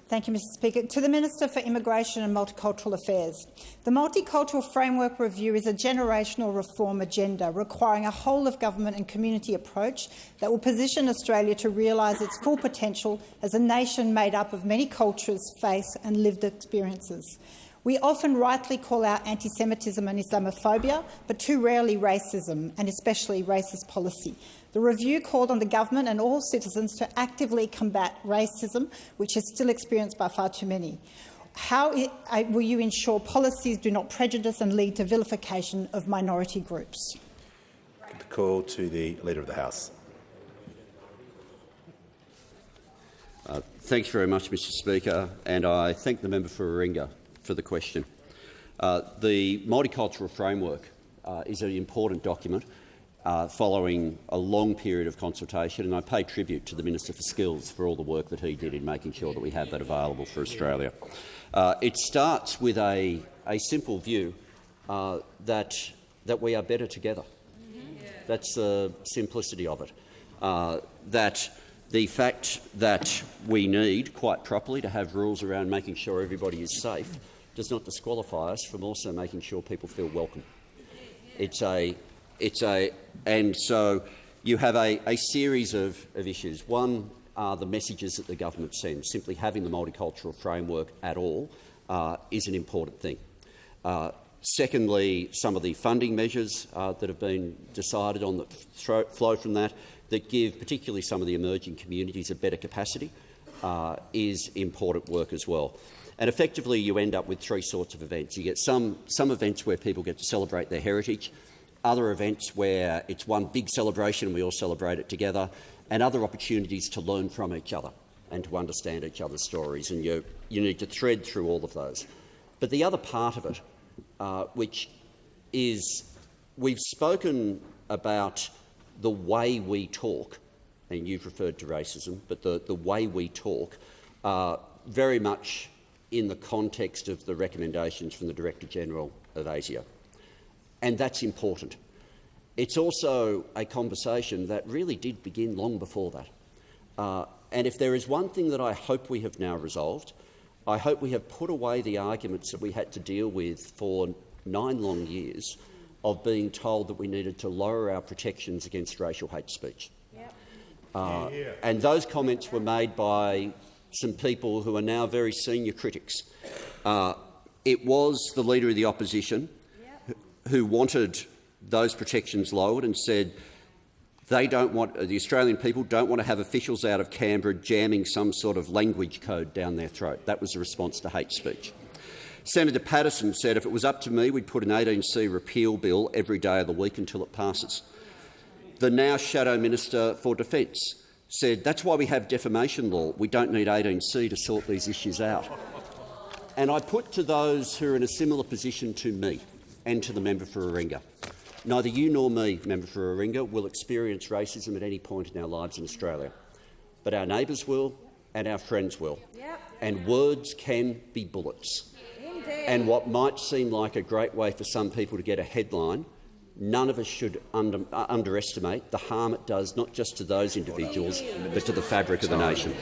Thank you, Mr Speaker. To the Minister for Immigration and Multicultural Affairs. The Multicultural Framework Review is a generational reform agenda requiring a whole-of-government and community approach that will position Australia to realise its full potential as a nation made up of many cultures, faiths and lived experiences. We often rightly call out anti-Semitism and Islamophobia, but too rarely racism, and especially racist policy. The review called on the government and all citizens to actively combat racism, which is still experienced by far too many. How will you ensure policies do not prejudice and lead to vilification of minority groups? The call to the Leader of the House. Thanks very much, Mr Speaker, and I thank the member for Warringah for the question. The multicultural framework is an important document following a long period of consultation, and I pay tribute to the Minister for Skills for all the work that he did in making sure that we have that available for Australia. It starts with a simple view that we are better together. That's the simplicity of it. That the fact that we need, quite properly, to have rules around making sure everybody is safe does not disqualify us from also making sure people feel welcome. And so you have a series of issues. One are the messages that the government sends. Simply having the multicultural framework at all is an important thing. Secondly, some of the funding measures that have been decided on that flow from that give particularly some of the emerging communities a better capacity is important work as well. And effectively you end up with three sorts of events. You get some events where people get to celebrate their heritage, other events where it's one big celebration and we all celebrate it together, and other opportunities to learn from each other and to understand each other's stories. And you need to thread through all of those. But the other part of it, which is we've spoken about the way we talk, and you've referred to racism, but the way we talk very much in the context of the recommendations from the Director-General of ASIO. And that's important. It's also a conversation that really did begin long before that. And if there is one thing that I hope we have now resolved, I hope we have put away the arguments that we had to deal with for 9 long years of being told that we needed to lower our protections against racial hate speech. Yep. And those comments were made by some people who are now very senior critics. It was the Leader of the Opposition who wanted those protections lowered and said they don't want, the Australian people don't want to have officials out of Canberra jamming some sort of language code down their throat. That was the response to hate speech. Senator Patterson said if it was up to me, we'd put an 18C repeal bill every day of the week until it passes. The now Shadow Minister for Defence said that's why we have defamation law. We don't need 18C to sort these issues out. And I put to those who are in a similar position to me and to the member for Warringah, neither you nor me, member for Warringah, will experience racism at any point in our lives in Australia. But our neighbours will and our friends will. Yep. And words can be bullets. Indeed. And what might seem like a great way for some people to get a headline, none of us should underestimate the harm it does not just to those individuals but to the fabric of the nation.